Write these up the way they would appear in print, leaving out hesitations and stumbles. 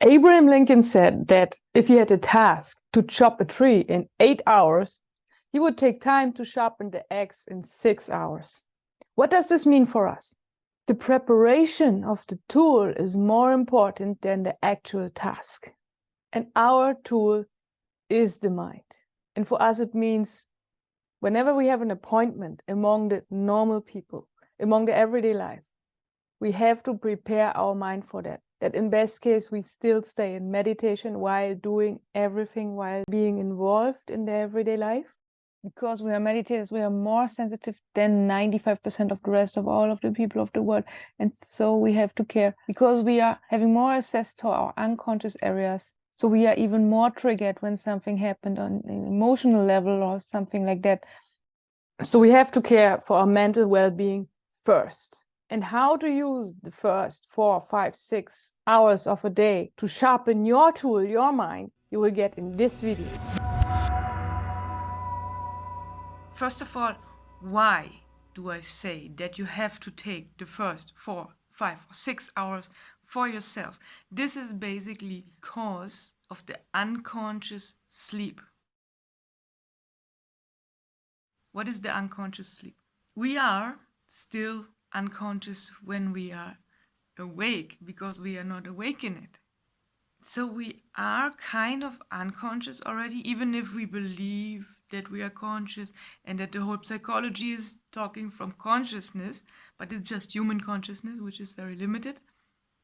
Abraham Lincoln said that if he had a task to chop a tree in 8 hours, he would take time to sharpen the axe in 6 hours. What does this mean for us? The preparation of the tool is more important than the actual task. And our tool is the mind. And for us, it means whenever we have an appointment among the normal people, among the everyday life, we have to prepare our mind for that. That in best case, we still stay in meditation while doing everything, while being involved in the everyday life. Because we are meditators, we are more sensitive than 95% of the rest of all of the people of the world. And so we have to care because we are having more access to our unconscious areas. So we are even more triggered when something happened on an emotional level or something like that. So we have to care for our mental well-being first. And how to use the first 4, 5, 6 hours of a day to sharpen your tool, your mind, you will get in this video. First of all, why do I say that you have to take the first 4, 5, or 6 hours for yourself? This is basically because of the unconscious sleep. What is the unconscious sleep? We are still unconscious when we are awake because we are not awake in it. So we are kind of unconscious already, even if we believe that we are conscious and that the whole psychology is talking from consciousness, but it's just human consciousness, which is very limited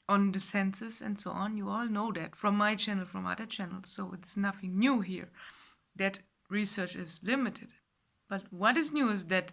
on the senses and so on. You all know that from my channel, from other channels, so it's nothing new here. That research is limited. But what is new is that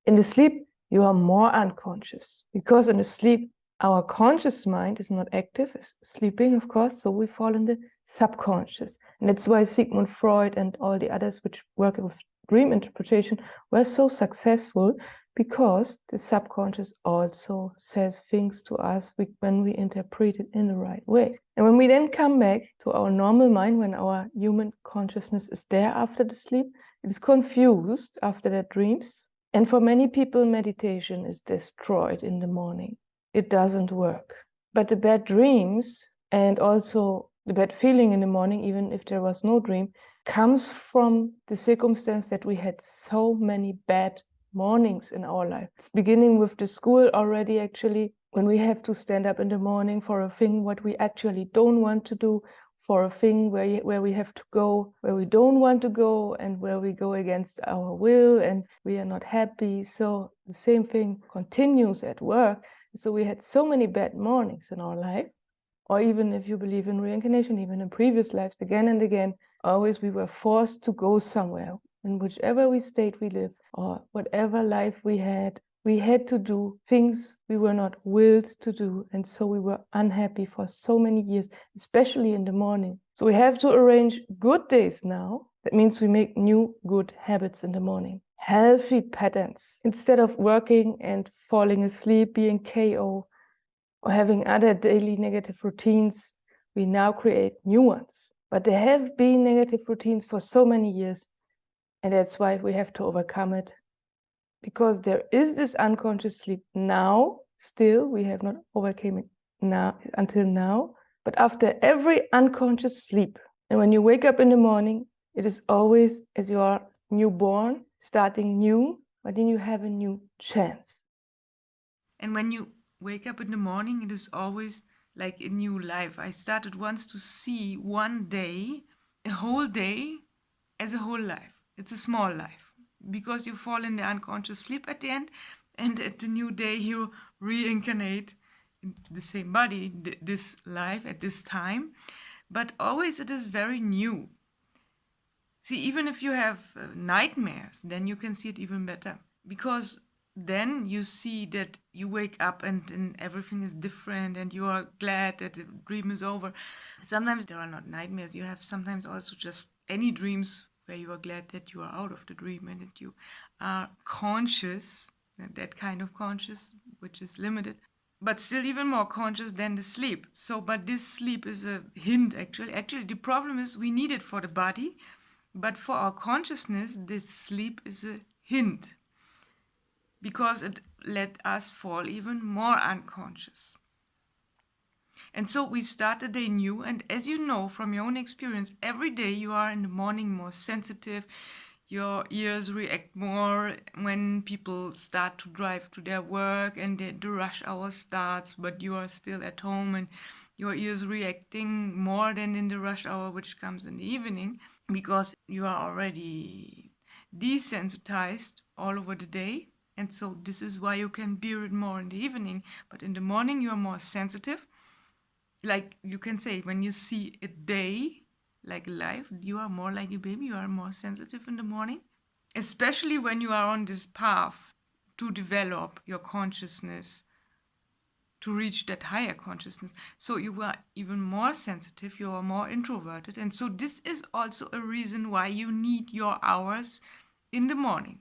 in the sleep, you are more unconscious because in the sleep, our conscious mind is not active, is sleeping, of course, so we fall in the subconscious. And that's why Sigmund Freud and all the others which work with dream interpretation were so successful, because the subconscious also says things to us when we interpret it in the right way. And when we then come back to our normal mind, when our human consciousness is there after the sleep, it is confused after their dreams. And for many people, meditation is destroyed in the morning. It doesn't work. But the bad dreams and also the bad feeling in the morning, even if there was no dream, comes from the circumstance that we had so many bad mornings in our life. It's beginning with the school already, actually, when we have to stand up in the morning for a thing what we actually don't want to do, for a thing where we have to go where we don't want to go, and where we go against our will and we are not happy. So the same thing continues at work. So we had so many bad mornings in our life, or even if you believe in reincarnation, even in previous lives, again and again, always we were forced to go somewhere. In whichever state we live or whatever life we had to do things we were not willed to do, and so we were unhappy for so many years, especially in the morning. So we have to arrange good days now. That means we make new good habits in the morning, healthy patterns. Instead of working and falling asleep, being KO, or having other daily negative routines, we now create new ones. But there have been negative routines for so many years, and that's why we have to overcome it. Because there is this unconscious sleep now, still, we have not overcome it now until now. But after every unconscious sleep, and when you wake up in the morning, it is always as you are newborn, starting new, but then you have a new chance. And when you wake up in the morning, it is always like a new life. I started once to see one day, a whole day, as a whole life. It's a small life because you fall in the unconscious sleep at the end, and at the new day you reincarnate in the same body, this life at this time. But always it is very new. See, even if you have nightmares, then you can see it even better, because then you see that you wake up and everything is different and you are glad that the dream is over. Sometimes there are not nightmares. You have sometimes also just any dreams where you are glad that you are out of the dream and that you are conscious, that kind of conscious, which is limited, but still even more conscious than the sleep. So, but this sleep is a hint, actually. Actually, the problem is we need it for the body, but for our consciousness, this sleep is a hint, because it let us fall even more unconscious. And so we start the day new. And as you know from your own experience, every day you are in the morning more sensitive. Your ears react more when people start to drive to their work and the rush hour starts, but you are still at home and your ears reacting more than in the rush hour, which comes in the evening, because you are already desensitized all over the day. And so this is why you can bear it more in the evening. But in the morning, you are more sensitive. Like you can say, when you see a day like life, you are more like a baby, you are more sensitive in the morning, especially when you are on this path to develop your consciousness, to reach that higher consciousness. So you are even more sensitive, you are more introverted. And so this is also a reason why you need your hours in the morning.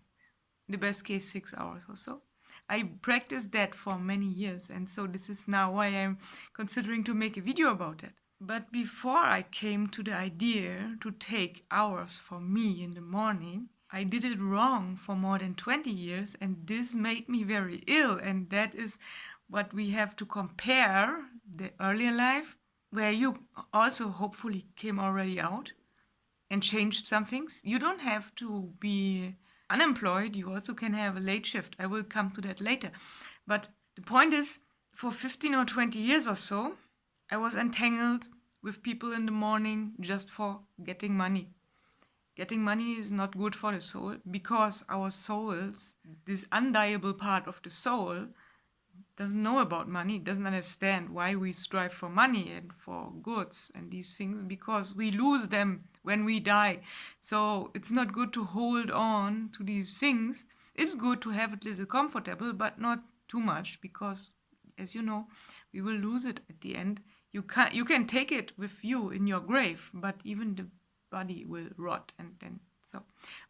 In the best case, 6 hours or so. I practiced that for many years, and so this is now why I'm considering to make a video about it. But before I came to the idea to take hours for me in the morning, I did it wrong for more than 20 years, and this made me very ill. And that is what we have to compare the earlier life, where you also hopefully came already out and changed some things. You don't have to be unemployed, you also can have a late shift. I will come to that later. But the point is, for 15 or 20 years or so, I was entangled with people in the morning just for getting money. Getting money is not good for the soul, because our souls, this undieable part of the soul, doesn't know about money, doesn't understand why we strive for money and for goods and these things, because we lose them when we die. So it's not good to hold on to these things. It's good to have it a little comfortable, but not too much, because as you know, we will lose it at the end. You can take it with you in your grave, but even the body will rot, and then so.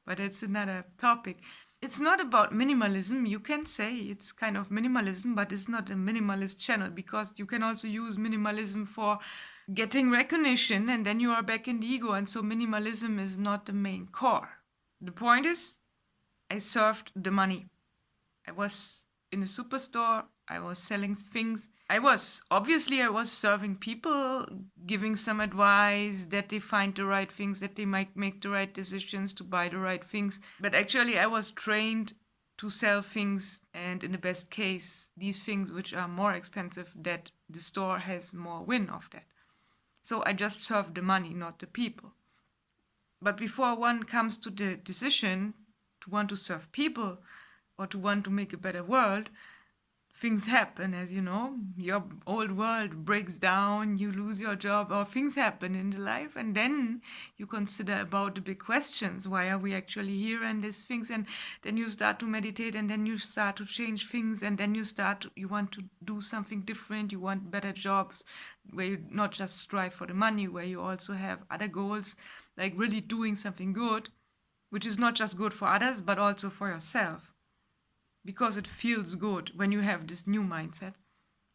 But it's another topic. It's not about minimalism. You can say it's kind of minimalism, but it's not a minimalist channel, because you can also use minimalism for getting recognition, and then you are back in the ego. And so minimalism is not the main core. The point is, I served the money. I was in a superstore. I was selling things. I was serving people, giving some advice that they find the right things, that they might make the right decisions to buy the right things. But actually, I was trained to sell things, and in the best case, these things which are more expensive, that the store has more win of that. So I just served the money, not the people. But before one comes to the decision to want to serve people or to want to make a better world, things happen, as you know. Your old world breaks down, you lose your job, or things happen in the life, and then you consider about the big questions. Why are we actually here, and these things? And then you start to meditate, and then you start to change things, and then you want to do something different. You want better jobs where you not just strive for the money, where you also have other goals, like really doing something good, which is not just good for others, but also for yourself. Because it feels good when you have this new mindset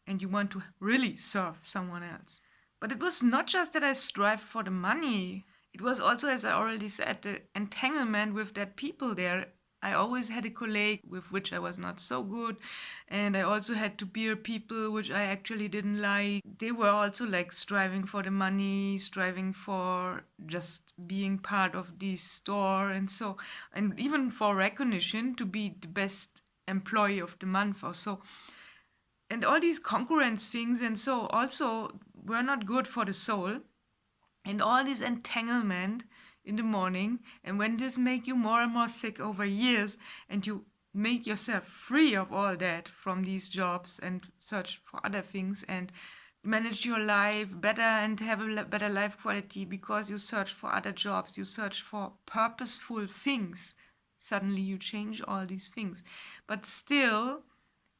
and you want to really serve someone else. But it was not just that I strive for the money. It was also, as I already said, the entanglement with that people there. I always had a colleague with which I was not so good, and I also had to bear people which I actually didn't like. They were also like striving for the money, striving for just being part of the store, and so, and even for recognition to be the best employee of the month or so. And all these concurrence things and so also were not good for the soul. And all this entanglement in the morning, and when this make you more and more sick over years, and you make yourself free of all that from these jobs and search for other things and manage your life better and have a better life quality because you search for other jobs, you search for purposeful things. Suddenly you change all these things. But still,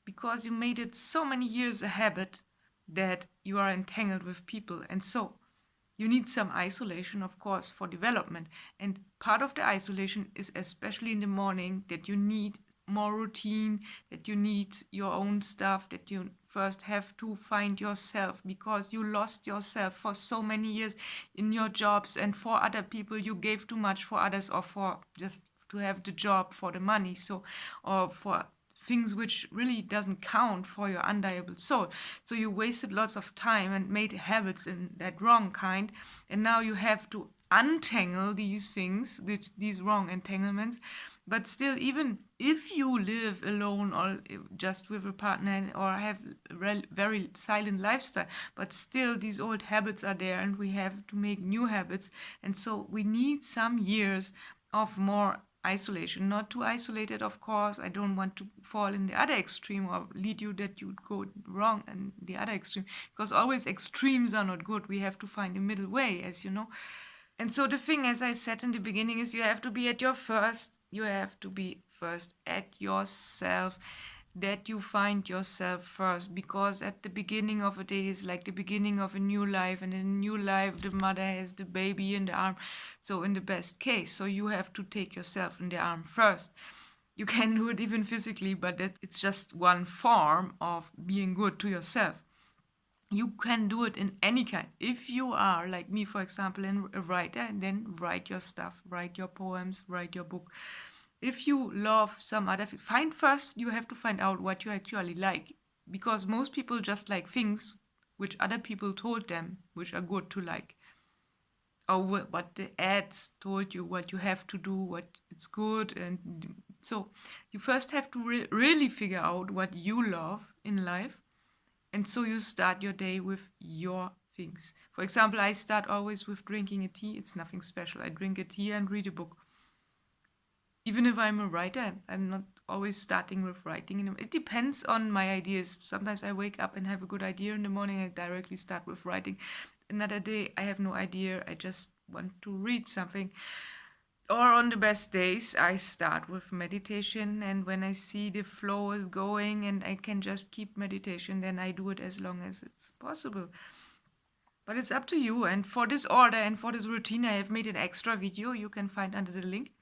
because you made it so many years a habit, that you are entangled with people. And so you need some isolation, of course, for development. And part of the isolation is, especially in the morning, that you need more routine, that you need your own stuff, that you first have to find yourself, because you lost yourself for so many years in your jobs and for other people. You gave too much for others, or for just to have the job for the money, so, or for things which really doesn't count for your undieable soul. So you wasted lots of time and made habits in that wrong kind, and now you have to untangle these things, these wrong entanglements. But still, even if you live alone or just with a partner or have a very silent lifestyle, but still these old habits are there and we have to make new habits. And so we need some years of more isolation, not too isolated, of course. I don't want to fall in the other extreme or lead you that you go wrong in the other extreme, because always extremes are not good. We have to find a middle way, as you know. And so the thing, as I said in the beginning, is you have to be at yourself, that you find yourself first, because at the beginning of a day is like the beginning of a new life, and in a new life the mother has the baby in the arm, so in the best case, so you have to take yourself in the arm first. You can do it even physically, but it's just one form of being good to yourself. You can do it in any kind. If you are like me, for example, a writer, then write your stuff, write your poems, write your book. If you love some other, you have to find out what you actually like, because most people just like things which other people told them which are good to like, or what the ads told you what you have to do, what it's good. And so you first have to really figure out what you love in life. And so you start your day with your things. For example, I start always with drinking a tea. It's nothing special. I drink a tea and read a book. Even if I'm a writer, I'm not always starting with writing. It depends on my ideas. Sometimes I wake up and have a good idea in the morning, I directly start with writing. Another day, I have no idea. I just want to read something. Or on the best days, I start with meditation, and when I see the flow is going and I can just keep meditation, then I do it as long as it's possible. But it's up to you. And for this order and for this routine, I have made an extra video you can find under the link.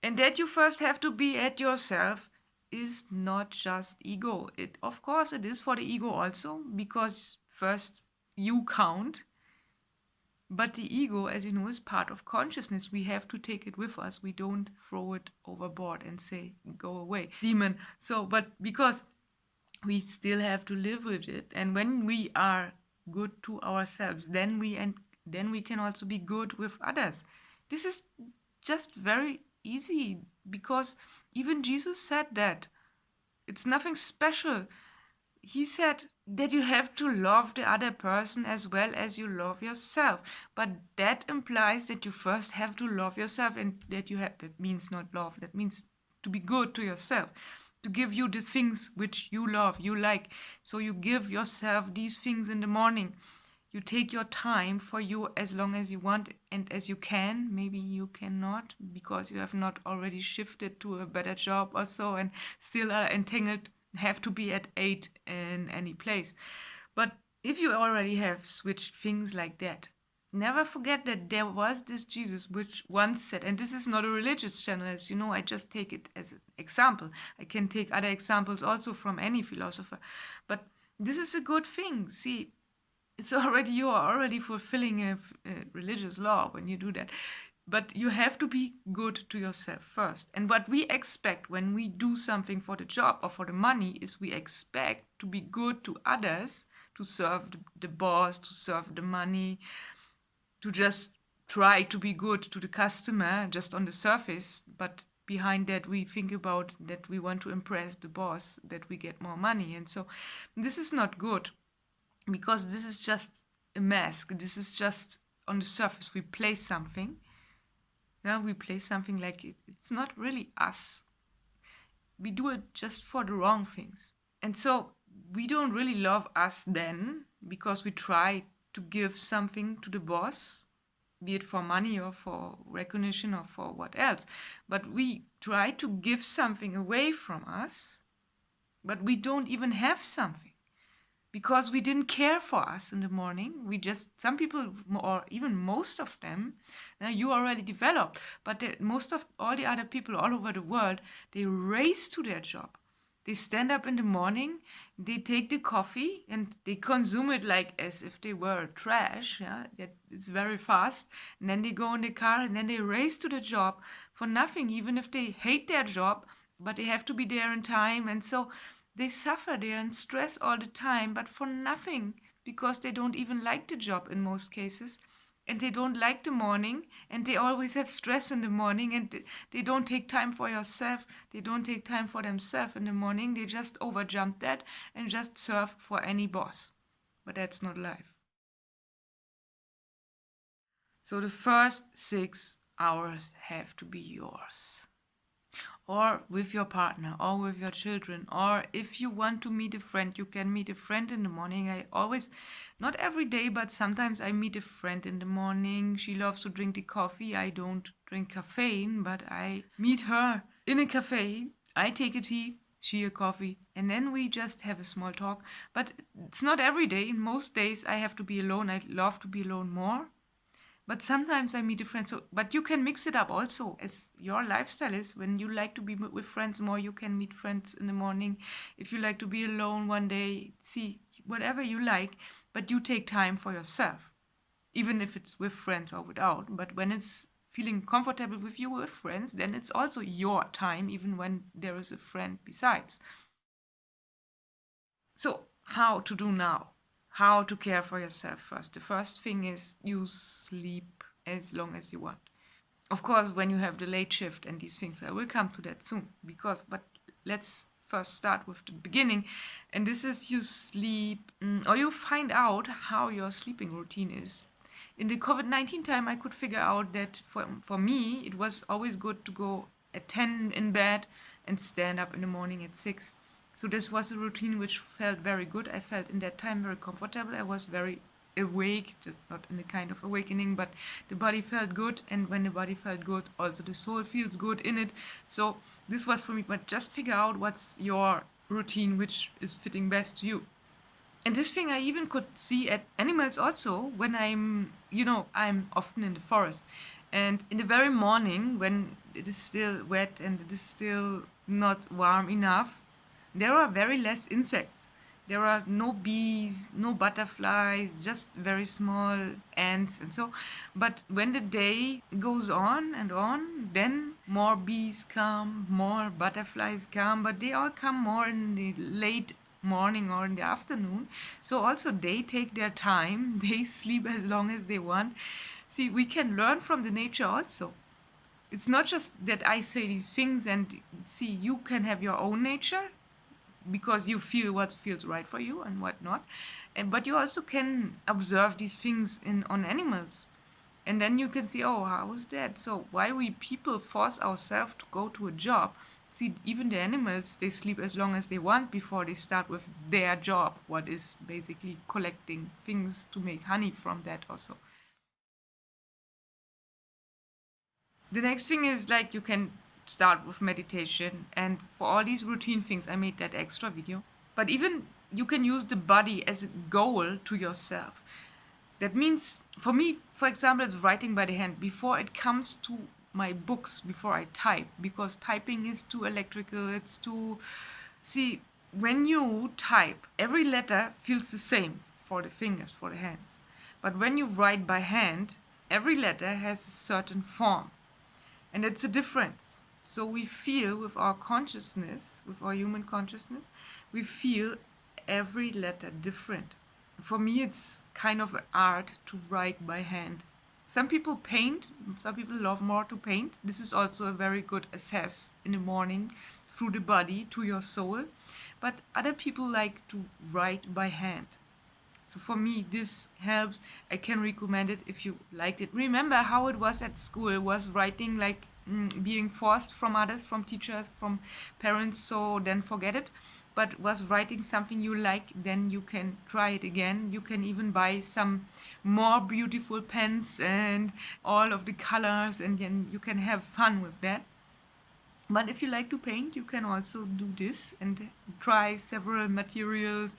And that you first have to be at yourself is not just ego. Of course, it is for the ego also, because first you count. But the ego, as you know, is part of consciousness. We have to take it with us. We don't throw it overboard and say, go away, demon. So, but because we still have to live with it. And when we are good to ourselves, then we can also be good with others. This is just very easy, because even Jesus said that. It's nothing special. He said that you have to love the other person as well as you love yourself. But that implies that you first have to love yourself, and that means not love, that means to be good to yourself, to give you the things which you love, you like. So you give yourself these things in the morning. You take your time for you as long as you want and as you can. Maybe you cannot, because you have not already shifted to a better job or so and still are entangled, have to be at 8 in any place. But if you already have switched things like that, never forget that there was this Jesus which once said, and this is not a religious channel, as you know, I just take it as an example. I can take other examples also from any philosopher. But this is a good thing. See, you are already fulfilling a religious law when you do that. But you have to be good to yourself first. And what we expect when we do something for the job or for the money is we expect to be good to others, to serve the boss, to serve the money, to just try to be good to the customer just on the surface. But behind that, we think about that we want to impress the boss, that we get more money. And so this is not good, because this is just a mask. This is just on the surface. We play something. Now we play something like it's not really us. We do it just for the wrong things. And so we don't really love us then, because we try to give something to the boss, be it for money or for recognition or for what else. But we try to give something away from us, but we don't even have something, because we didn't care for us in the morning. Some people, or even most of them, now you already developed, but most of all the other people all over the world, they race to their job. They stand up in the morning, they take the coffee and they consume it like as if they were trash. Yeah, it's very fast. And then they go in the car and then they race to the job for nothing, even if they hate their job. but they have to be there in time, and so they suffer, they're in stress all the time, but for nothing, because they don't even like the job in most cases, and they don't like the morning, and they always have stress in the morning, and they don't take time for yourself, they don't take time for themselves in the morning, they just overjump that and just serve for any boss. But that's not life. So the first 6 hours have to be yours, or with your partner, or with your children, or if you want to meet a friend, you can meet a friend in the morning. I always, not every day, but sometimes I meet a friend in the morning. She loves to drink the coffee. I don't drink caffeine, but I meet her in a cafe. I take a tea, she a coffee, and then we just have a small talk. But it's not every day. Most days I have to be alone. I love to be alone more. But sometimes I meet a friend. So, but you can mix it up also, as your lifestyle is. When you like to be with friends more, you can meet friends in the morning. If you like to be alone one day, see, whatever you like, but you take time for yourself, even if it's with friends or without. But when it's feeling comfortable with you with friends, then it's also your time, even when there is a friend besides. So, how to do now? How to care for yourself first? The first thing is you sleep as long as you want. Of course, when you have the late shift and these things, I will come to that soon. But let's first start with the beginning. And this is you sleep, or you find out how your sleeping routine is. In the COVID-19 time, I could figure out that for me, it was always good to go at 10 in bed and stand up in the morning at 6. So this was a routine which felt very good. I felt in that time very comfortable. I was very awake, not in the kind of awakening, but the body felt good. And when the body felt good, also the soul feels good in it. So this was for me, but just figure out what's your routine, which is fitting best to you. And this thing I even could see at animals also when I'm often in the forest. And in the very morning, when it is still wet and it is still not warm enough, there are very less insects. There are no bees, no butterflies, just very small ants and so. But when the day goes on and on, then more bees come, more butterflies come, but they all come more in the late morning or in the afternoon. So also they take their time, they sleep as long as they want. See, we can learn from the nature also. It's not just that I say these things, and see, you can have your own nature because you feel what feels right for you and what not. But you also can observe these things on animals. And then you can see, oh, how is that? So why we people force ourselves to go to a job? See, even the animals, they sleep as long as they want before they start with their job, what is basically collecting things to make honey from that also. The next thing is like you can start with meditation, and for all these routine things I made that extra video. But even you can use the body as a goal to yourself. That means for me, for example, it's writing by the hand. Before it comes to my books, before I type, because typing is too electrical, it's too... See, when you type, every letter feels the same for the fingers, for the hands. But when you write by hand, every letter has a certain form. And it's a difference. So we feel with our consciousness, with our human consciousness, we feel every letter different. For me, it's kind of an art to write by hand. Some people paint, some people love more to paint. This is also a very good access in the morning through the body to your soul. But other people like to write by hand. So for me, this helps. I can recommend it if you liked it. Remember how it was at school. It was writing like being forced from others, from teachers, from parents, so then forget it. But was writing something you like, then you can try it again. You can even buy some more beautiful pens and all of the colors, and then you can have fun with that. But if you like to paint, you can also do this and try several materials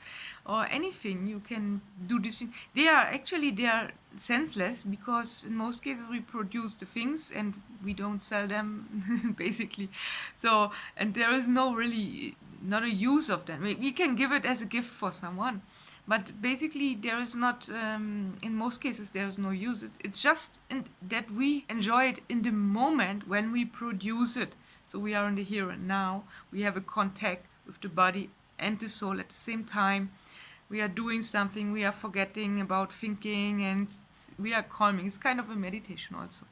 or anything. You can do this thing. They are senseless, because in most cases we produce the things and we don't sell them basically. So, and there is not a use of them. We can give it as a gift for someone. But basically, there is not, in most cases, there is no use. It's just that we enjoy it in the moment when we produce it. So we are in the here and now. We have a contact with the body and the soul at the same time. We are doing something, we are forgetting about thinking, and we are calming. It's kind of a meditation also.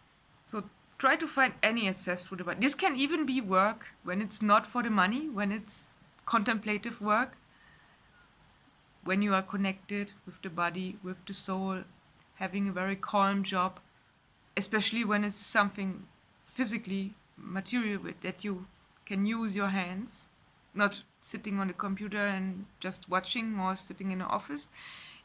So try to find any access through the body. This can even be work when it's not for the money, when it's contemplative work, when you are connected with the body, with the soul, having a very calm job, especially when it's something physically material that you can use your hands, not sitting on the computer and just watching or sitting in an office.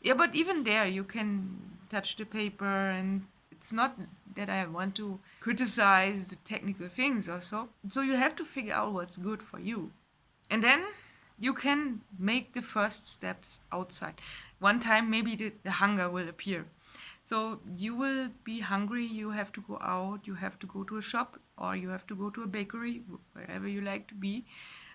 Yeah, but even there you can touch the paper, and it's not that I want to criticize the technical things or so. So you have to figure out what's good for you. And then you can make the first steps outside. One time maybe the hunger will appear. So you will be hungry, you have to go out, you have to go to a shop, or you have to go to a bakery, wherever you like to be,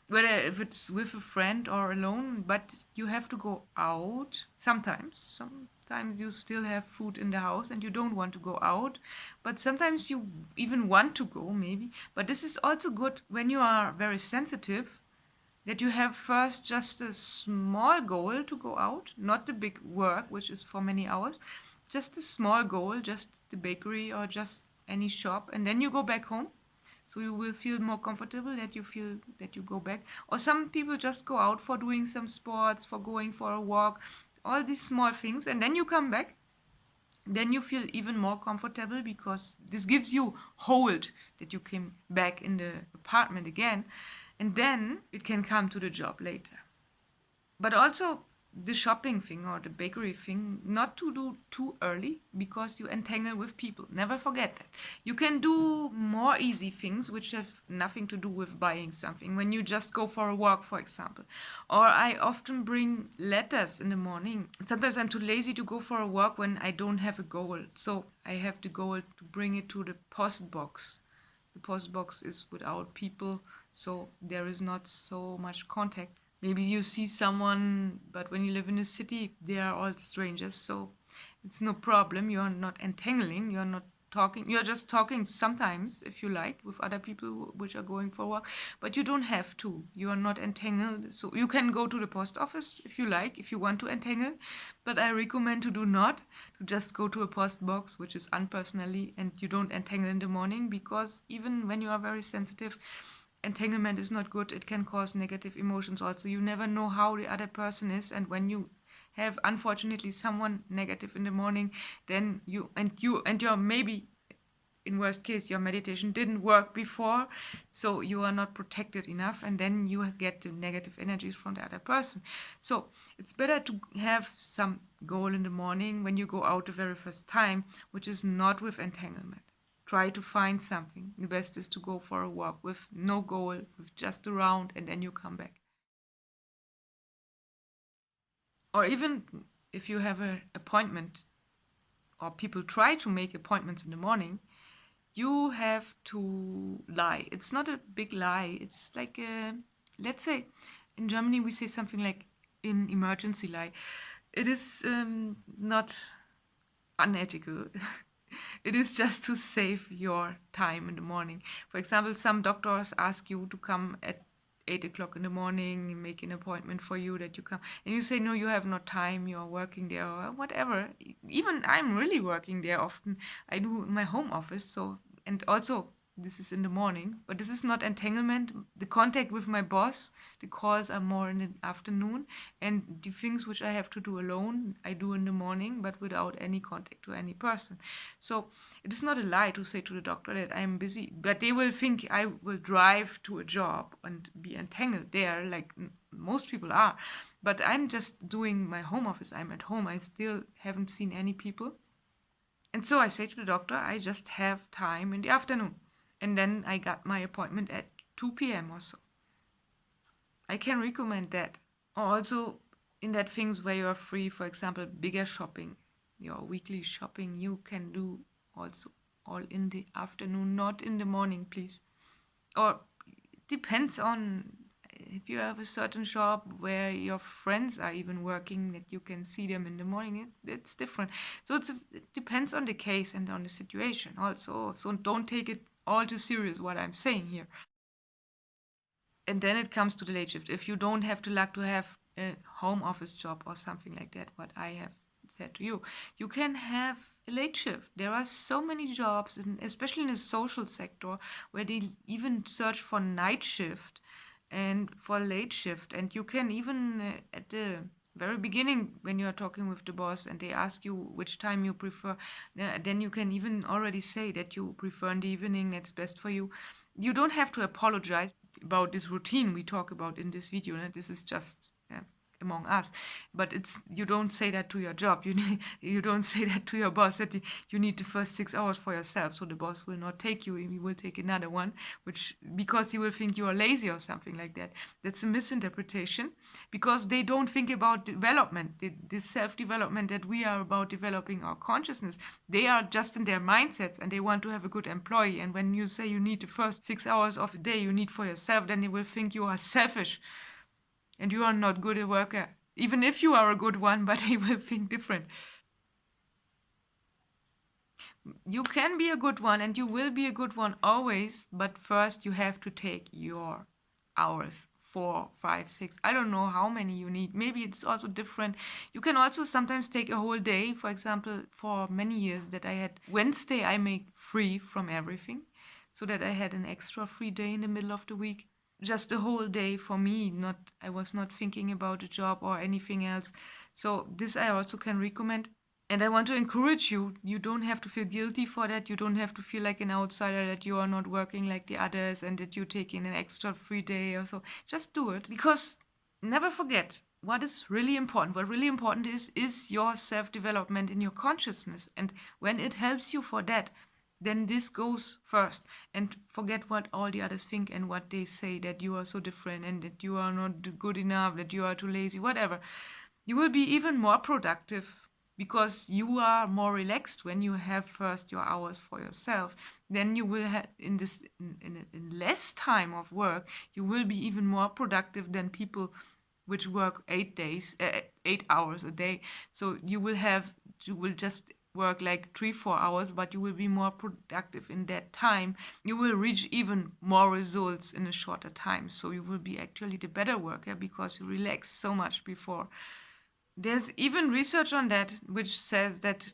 whether if it's with a friend or alone, but you have to go out sometimes. Sometimes you still have food in the house and you don't want to go out, but sometimes you even want to go, maybe. But this is also good when you are very sensitive, that you have first just a small goal to go out, not the big work, which is for many hours, just a small goal, just the bakery or just any shop, and then you go back home. So you will feel more comfortable that you feel that you go back. Or some people just go out for doing some sports, for going for a walk, all these small things, and then you come back. Then you feel even more comfortable because this gives you hold that you came back in the apartment again, and then it can come to the job later. But also the shopping thing or the bakery thing, not to do too early because you entangle with people. Never forget that. You can do more easy things which have nothing to do with buying something when you just go for a walk, for example. Or I often bring letters in the morning. Sometimes I'm too lazy to go for a walk when I don't have a goal. So I have the goal to bring it to the post box. The post box is without people, so there is not so much contact. Maybe you see someone, but when you live in a city, they are all strangers, so it's no problem. You're not entangling, you're not talking, you're just talking sometimes, if you like, with other people which are going for a walk, but you don't have to. You are not entangled, so you can go to the post office if you like, if you want to entangle, but I recommend to do not, to just go to a post box, which is unpersonally, and you don't entangle in the morning, because even when you are very sensitive, entanglement is not good. It can cause negative emotions also. You never know how the other person is, and when you have unfortunately someone negative in the morning, then you're maybe, in worst case, your meditation didn't work before, so you are not protected enough, and then you get the negative energies from the other person. So it's better to have some goal in the morning when you go out the very first time, which is not with entanglement. Try to find something. The best is to go for a walk with no goal, with just a round, and then you come back. Or even if you have an appointment, or people try to make appointments in the morning, you have to lie. It's not a big lie. It's like let's say, in Germany we say something like in emergency lie. It is not unethical. It is just to save your time in the morning. For example, some doctors ask you to come at 8 o'clock in the morning and make an appointment for you that you come, and you say no, you have no time, you're working there or whatever. Even I'm really working there often. I do my home office, so, and also this is in the morning, but this is not entanglement. The contact with my boss, the calls are more in the afternoon, and the things which I have to do alone, I do in the morning, but without any contact to any person. So it is not a lie to say to the doctor that I'm busy, but they will think I will drive to a job and be entangled there, like most people are. But I'm just doing my home office. I'm at home. I still haven't seen any people. And so I say to the doctor, I just have time in the afternoon. And then I got my appointment at 2 p.m. or so. I can recommend that. Or also in that things where you are free, for example, bigger shopping, your weekly shopping, you can do also all in the afternoon, not in the morning, please. Or depends on if you have a certain shop where your friends are even working, that you can see them in the morning. It's different. So it depends on the case and on the situation also. So don't take it all too serious what I'm saying here. And then it comes to the late shift. If you don't have to like to have a home office job or something like that, what I have said to you, you can have a late shift. There are so many jobs, especially in the social sector, where they even search for night shift and for late shift. And you can even at the very beginning, when you are talking with the boss and they ask you which time you prefer, then you can even already say that you prefer in the evening, it's best for you. You don't have to apologize about this routine we talk about in this video. This is just among us, but it's, you don't say that to your job. You don't say that to your boss that you need the first 6 hours for yourself, so the boss will not take you. He will take another one, which, because he will think you are lazy or something like that. That's a misinterpretation, because they don't think about development, this self-development that we are about, developing our consciousness. They are just in their mindsets and they want to have a good employee. And when you say you need the first 6 hours of the day you need for yourself, then they will think you are selfish and you are not good a worker, even if you are a good one, but he will think different. You can be a good one and you will be a good one always, but first you have to take your hours, 4, 5, 6, I don't know how many you need. Maybe it's also different. You can also sometimes take a whole day. For example, for many years that I had Wednesday, I made free from everything, so that I had an extra free day in the middle of the week, just a whole day for me. Not, I was not thinking about a job or anything else. So this I also can recommend. And I want to encourage you, you don't have to feel guilty for that. You don't have to feel like an outsider, that you are not working like the others and that you're taking an extra free day or so. Just do it, because never forget what is really important. What really important is your self-development in your consciousness. And when it helps you for that, then this goes first, and forget what all the others think and what they say, that you are so different and that you are not good enough, that you are too lazy, whatever. You will be even more productive because you are more relaxed when you have first your hours for yourself. Then you will have in less time of work, you will be even more productive than people which work 8 hours a day. So you will just work like 3-4 hours, but you will be more productive in that time. You will reach even more results in a shorter time. So you will be actually the better worker because you relax so much before. There's even research on that which says that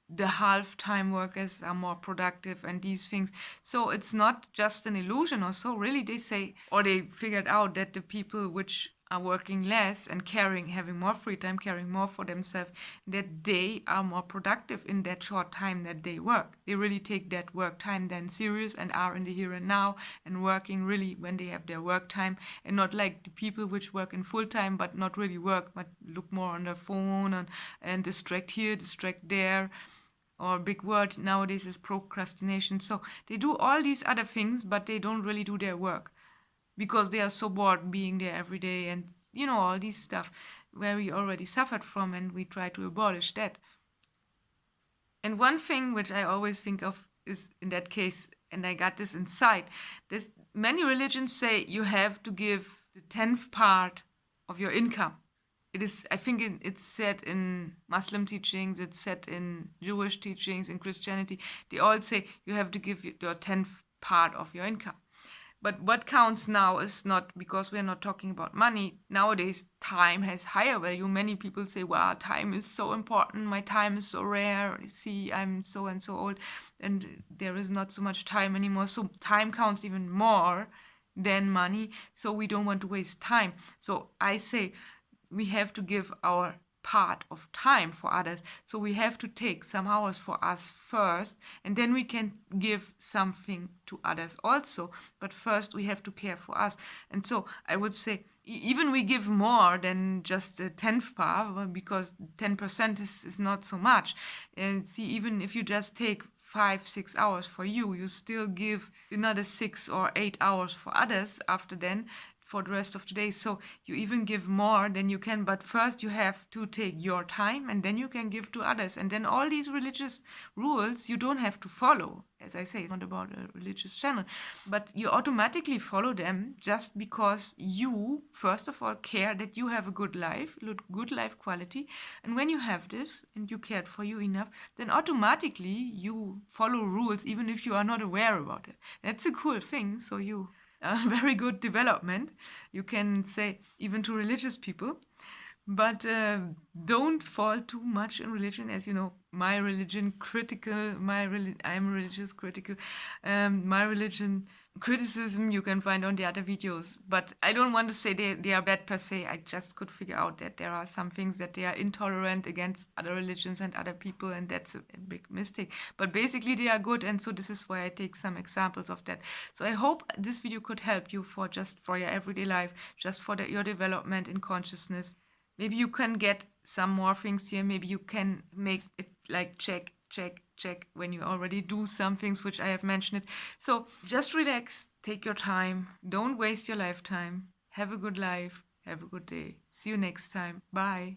the half-time workers are more productive and these things. So it's not just an illusion or so. Really, they say, or they figured out that the people which are working less and having more free time, caring more for themselves, that they are more productive in that short time that they work. They really take that work time then serious and are in the here and now and working really when they have their work time, and not like the people which work in full time but not really work, but look more on their phone and distract here, distract there. Or a big word nowadays is procrastination. So they do all these other things, but they don't really do their work because they are so bored being there every day, and all these stuff where we already suffered from, and we try to abolish that. And one thing which I always think of is, in that case, and I got this insight, this many religions say you have to give the 10th part of your income. It is, I think it's said in Muslim teachings, it's said in Jewish teachings, in Christianity. They all say you have to give your 10th part of your income. But what counts now is not, because we're not talking about money. Nowadays, time has higher value. Many people say, wow, time is so important. My time is so rare. See, I'm so and so old, and there is not so much time anymore. So time counts even more than money. So we don't want to waste time. So I say, we have to give our part of time for others. So we have to take some hours for us first, and then we can give something to others also. But first we have to care for us. And so I would say, even we give more than just a 10th part, because 10% is not so much. And see, even if you just take 5-6 hours for you, you still give another 6 or 8 hours for others after then, for the rest of the day. So you even give more than you can, but first you have to take your time, and then you can give to others. And then all these religious rules you don't have to follow. As I say, it's not about a religious channel, but you automatically follow them just because you, first of all, care that you have a good life quality. And when you have this and you cared for you enough, then automatically you follow rules even if you are not aware about it. That's a cool thing. So you very good development, you can say, even to religious people. But don't fall too much in religion. As you know, my religion critical, I'm religious critical. My religion criticism you can find on the other videos. But I don't want to say they are bad per se. I just could figure out that there are some things that they are intolerant against other religions and other people, and that's a big mistake. But basically they are good, and so this is why I take some examples of that. So I hope this video could help you for your everyday life, just for your development in consciousness. Maybe you can get some more things here. Maybe you can make it like check, check, check when you already do some things which I have mentioned. So just relax, take your time, don't waste your lifetime. Have a good life, have a good day. See you next time. Bye.